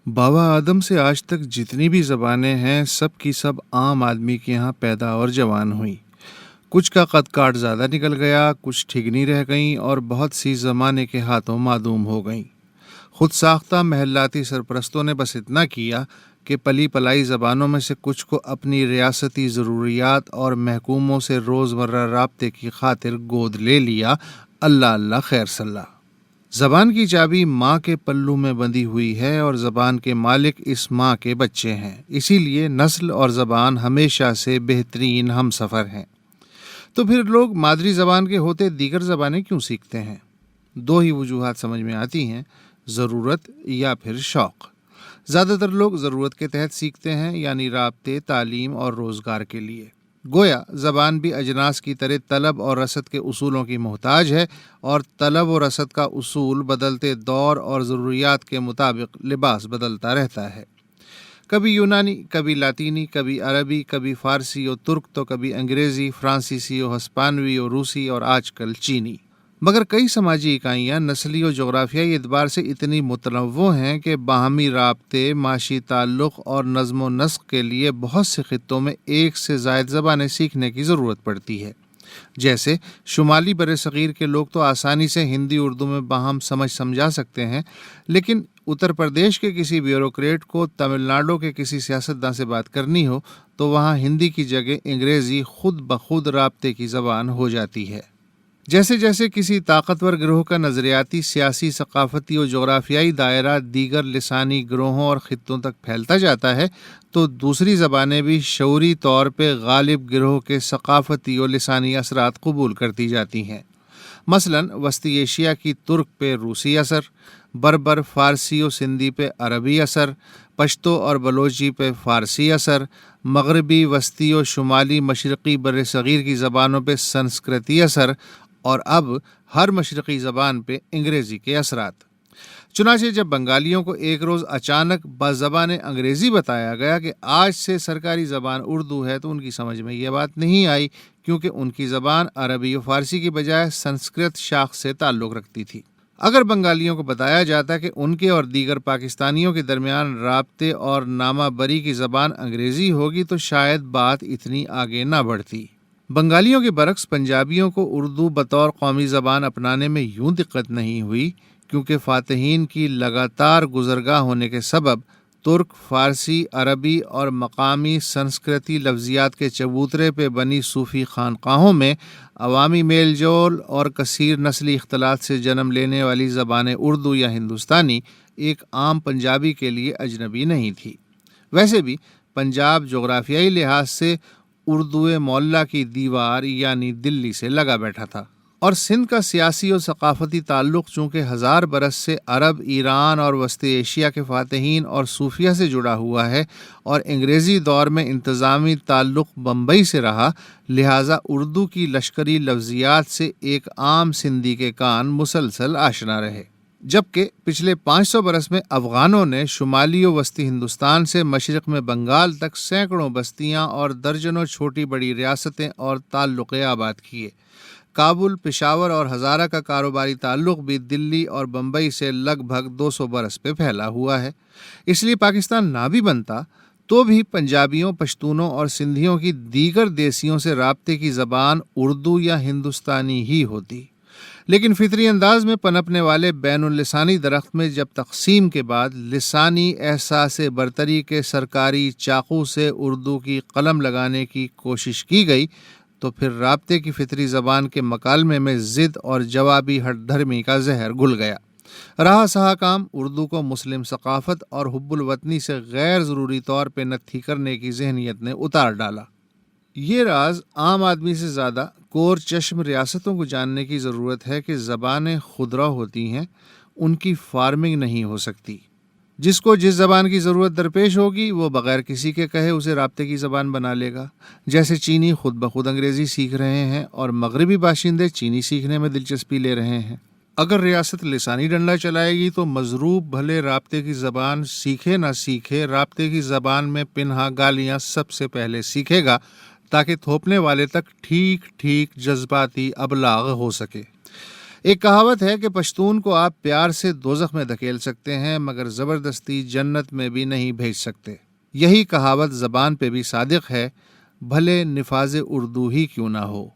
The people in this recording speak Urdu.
بابا آدم سے آج تک جتنی بھی زبانیں ہیں سب کی سب عام آدمی کے یہاں پیدا اور جوان ہوئیں۔ کچھ کا قد کاٹ زیادہ نکل گیا، کچھ ٹھگنی رہ گئیں اور بہت سی زمانے کے ہاتھوں معدوم ہو گئیں۔ خود ساختہ محلاتی سرپرستوں نے بس اتنا کیا کہ پلی پلائی زبانوں میں سے کچھ کو اپنی ریاستی ضروریات اور محکوموں سے روزمرہ رابطے کی خاطر گود لے لیا۔ اللہ اللہ خیر صلاح۔ زبان کی چابی ماں کے پلو میں بندھی ہوئی ہے اور زبان کے مالک اس ماں کے بچے ہیں، اسی لیے نسل اور زبان ہمیشہ سے بہترین ہم سفر ہیں۔ تو پھر لوگ مادری زبان کے ہوتے دیگر زبانیں کیوں سیکھتے ہیں؟ دو ہی وجوہات سمجھ میں آتی ہیں، ضرورت یا پھر شوق۔ زیادہ تر لوگ ضرورت کے تحت سیکھتے ہیں، یعنی رابطے، تعلیم اور روزگار کے لیے۔ گویا زبان بھی اجناس کی طرح طلب اور رسد کے اصولوں کی محتاج ہے، اور طلب و رسد کا اصول بدلتے دور اور ضروریات کے مطابق لباس بدلتا رہتا ہے۔ کبھی یونانی، کبھی لاطینی، کبھی عربی، کبھی فارسی و ترک، تو کبھی انگریزی، فرانسیسی و ہسپانوی و روسی اور آج کل چینی۔ مگر کئی سماجی اکائیاں نسلی و جغرافیائی اعتبار سے اتنی متنوع ہیں کہ باہمی رابطے، معاشی تعلق اور نظم و نسق کے لیے بہت سے خطوں میں ایک سے زائد زبانیں سیکھنے کی ضرورت پڑتی ہے۔ جیسے شمالی برصغیر کے لوگ تو آسانی سے ہندی اردو میں باہم سمجھا سکتے ہیں، لیکن اتر پردیش کے کسی بیوروکریٹ کو تمل ناڈو کے کسی سیاستداں سے بات کرنی ہو تو وہاں ہندی کی جگہ انگریزی خود بخود رابطے کی زبان ہو جاتی ہے۔ جیسے جیسے کسی طاقتور گروہ کا نظریاتی، سیاسی، ثقافتی اور جغرافیائی دائرہ دیگر لسانی گروہوں اور خطوں تک پھیلتا جاتا ہے تو دوسری زبانیں بھی شعوری طور پہ غالب گروہ کے ثقافتی اور لسانی اثرات قبول کرتی جاتی ہیں۔ مثلاً وسطی ایشیا کی ترک پہ روسی اثر، بربر فارسی و سندھی پہ عربی اثر، پشتو اور بلوچی پہ فارسی اثر، مغربی، وسطی و شمالی مشرقی برصغیر کی زبانوں پہ سنسکرتی اثر، اور اب ہر مشرقی زبان پہ انگریزی کے اثرات۔ چنانچہ جب بنگالیوں کو ایک روز اچانک بزبان انگریزی بتایا گیا کہ آج سے سرکاری زبان اردو ہے تو ان کی سمجھ میں یہ بات نہیں آئی، کیونکہ ان کی زبان عربی و فارسی کی بجائے سنسکرت شاخ سے تعلق رکھتی تھی۔ اگر بنگالیوں کو بتایا جاتا کہ ان کے اور دیگر پاکستانیوں کے درمیان رابطے اور نامہ بری کی زبان انگریزی ہوگی تو شاید بات اتنی آگے نہ بڑھتی۔ بنگالیوں کے برعکس پنجابیوں کو اردو بطور قومی زبان اپنانے میں یوں دقت نہیں ہوئی، کیونکہ فاتحین کی لگاتار گزرگاہ ہونے کے سبب ترک، فارسی، عربی اور مقامی سنسکرتی لفظیات کے چبوترے پہ بنی صوفی خانقاہوں میں عوامی میل جول اور کثیر نسلی اختلاط سے جنم لینے والی زبان اردو یا ہندوستانی ایک عام پنجابی کے لیے اجنبی نہیں تھی۔ ویسے بھی پنجاب جغرافیائی لحاظ سے اردو معلیٰ کی دیوار یعنی دلی سے لگا بیٹھا تھا، اور سندھ کا سیاسی اور ثقافتی تعلق چونکہ 1000 برس سے عرب، ایران اور وسطی ایشیا کے فاتحین اور صوفیہ سے جڑا ہوا ہے، اور انگریزی دور میں انتظامی تعلق بمبئی سے رہا، لہٰذا اردو کی لشکری لفظیات سے ایک عام سندھی کے کان مسلسل آشنا رہے۔ جبکہ پچھلے 500 برس میں افغانوں نے شمالی و وسطی ہندوستان سے مشرق میں بنگال تک سینکڑوں بستیاں اور درجنوں چھوٹی بڑی ریاستیں اور تعلقے آباد کیے۔ کابل، پشاور اور ہزارہ کا کاروباری تعلق بھی دلی اور بمبئی سے لگ بھگ 200 برس پہ پھیلا ہوا ہے۔ اس لیے پاکستان نہ بھی بنتا تو بھی پنجابیوں، پشتونوں اور سندھیوں کی دیگر دیسیوں سے رابطے کی زبان اردو یا ہندوستانی ہی ہوتی۔ لیکن فطری انداز میں پنپنے والے بین اللسانی درخت میں جب تقسیم کے بعد لسانی احساس برتری کے سرکاری چاقو سے اردو کی قلم لگانے کی کوشش کی گئی تو پھر رابطے کی فطری زبان کے مکالمے میں ضد اور جوابی ہٹ دھرمی کا زہر گھل گیا۔ رہا سہا کام اردو کو مسلم ثقافت اور حب الوطنی سے غیر ضروری طور پہ نتھی کرنے کی ذہنیت نے اتار ڈالا۔ یہ راز عام آدمی سے زیادہ کور چشم ریاستوں کو جاننے کی ضرورت ہے کہ زبانیں خودرو ہوتی ہیں، ان کی فارمنگ نہیں ہو سکتی۔ جس کو جس زبان کی ضرورت درپیش ہوگی وہ بغیر کسی کے کہے اسے رابطے کی زبان بنا لے گا۔ جیسے چینی خود بخود انگریزی سیکھ رہے ہیں اور مغربی باشندے چینی سیکھنے میں دلچسپی لے رہے ہیں۔ اگر ریاست لسانی ڈنڈا چلائے گی تو مضروب بھلے رابطے کی زبان سیکھے نہ سیکھے، رابطے کی زبان میں پنہا گالیاں سب سے پہلے سیکھے گا تاکہ تھوپنے والے تک ٹھیک ٹھیک جذباتی ابلاغ ہو سکے۔ ایک کہاوت ہے کہ پشتون کو آپ پیار سے دوزخ میں دھکیل سکتے ہیں مگر زبردستی جنت میں بھی نہیں بھیج سکتے۔ یہی کہاوت زبان پہ بھی صادق ہے، بھلے نفاذ اردو ہی کیوں نہ ہو۔